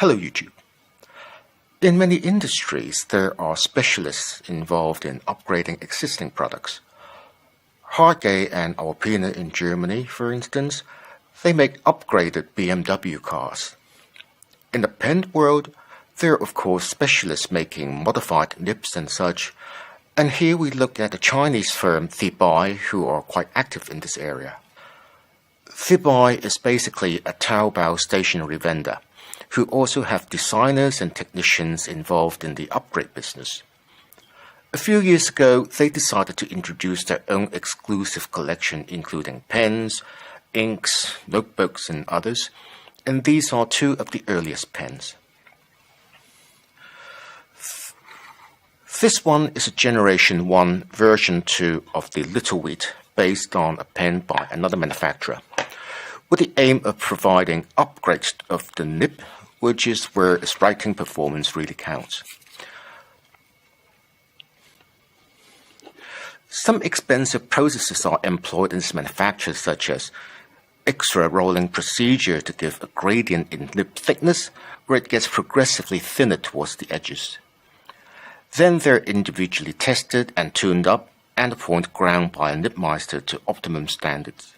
Hello YouTube. In many industries, there are specialists involved in upgrading existing products. Hartge and Alpina in Germany, for instance, they make upgraded BMW cars. In the pen world, there are of course specialists making modified nips and such, and here we look at a Chinese firm, TheBai, who are quite active in this area. TheBai is basically a Taobao stationery vendor, who also have designers and technicians involved in the upgrade business. A few years ago, they decided to introduce their own exclusive collection including pens, inks, notebooks and others, and these are two of the earliest pens. This one is a Generation 1 version 2 of the Little Wheat based on a pen by another manufacturer, with the aim of providing upgrades of the nib, which is where its writing performance really counts. Some expensive processes are employed in this manufacture, such as extra rolling procedure to give a gradient in nib thickness, where it gets progressively thinner towards the edges. Then they're individually tested and tuned up, and a point ground by a nibmeister to optimum standards.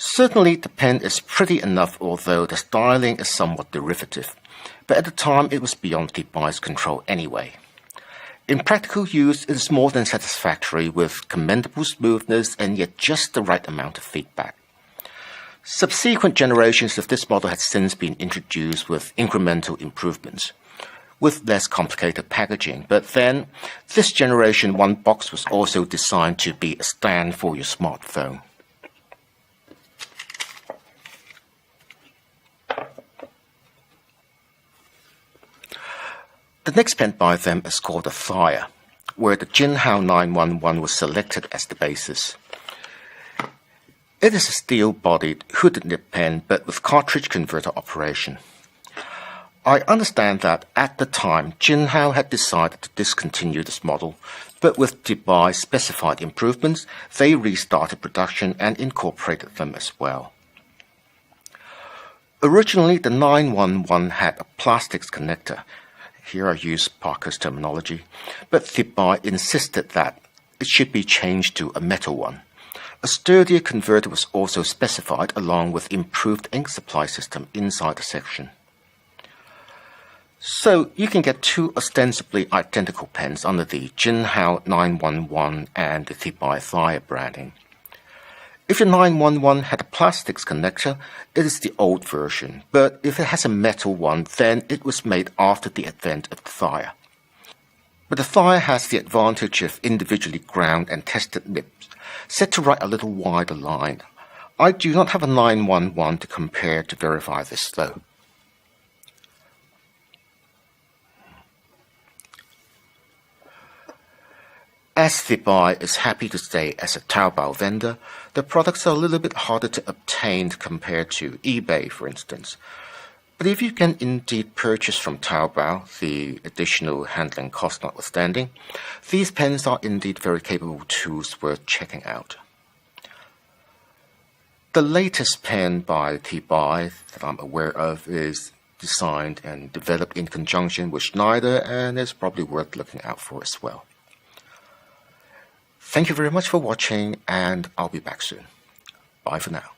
Certainly the pen is pretty enough, although the styling is somewhat derivative, but at the time it was beyond TheBai's control anyway. In practical use, it is more than satisfactory with commendable smoothness and yet just the right amount of feedback. Subsequent generations of this model had since been introduced with incremental improvements, with less complicated packaging, but then this Generation 1 box was also designed to be a stand for your smartphone. The next pen by them is called the TheBai, where the Jinhao 911 was selected as the basis. It is a steel-bodied, hooded nib pen, but with cartridge converter operation. I understand that at the time, Jinhao had decided to discontinue this model, but with TheBai's specified improvements, they restarted production and incorporated them as well. Originally, the 911 had a plastics connector. Here I use Parker's terminology, but TheBai insisted that it should be changed to a metal one. A sturdier converter was also specified along with improved ink supply system inside the section. So you can get two ostensibly identical pens under the Jinhao 911 and the TheBai TheBai branding. If your 911 had a plastics connector, it is the old version, but if it has a metal one, then it was made after the advent of the TheBai. But the TheBai has the advantage of individually ground and tested nibs, set to write a little wider line. I do not have a 911 to compare to verify this though. As TheBai is happy to stay as a Taobao vendor, the products are a little bit harder to obtain compared to eBay, for instance. But if you can indeed purchase from Taobao, the additional handling cost notwithstanding, these pens are indeed very capable tools worth checking out. The latest pen by TheBai that I'm aware of is designed and developed in conjunction with Schneider and is probably worth looking out for as well. Thank you very much for watching, and I'll be back soon. Bye for now.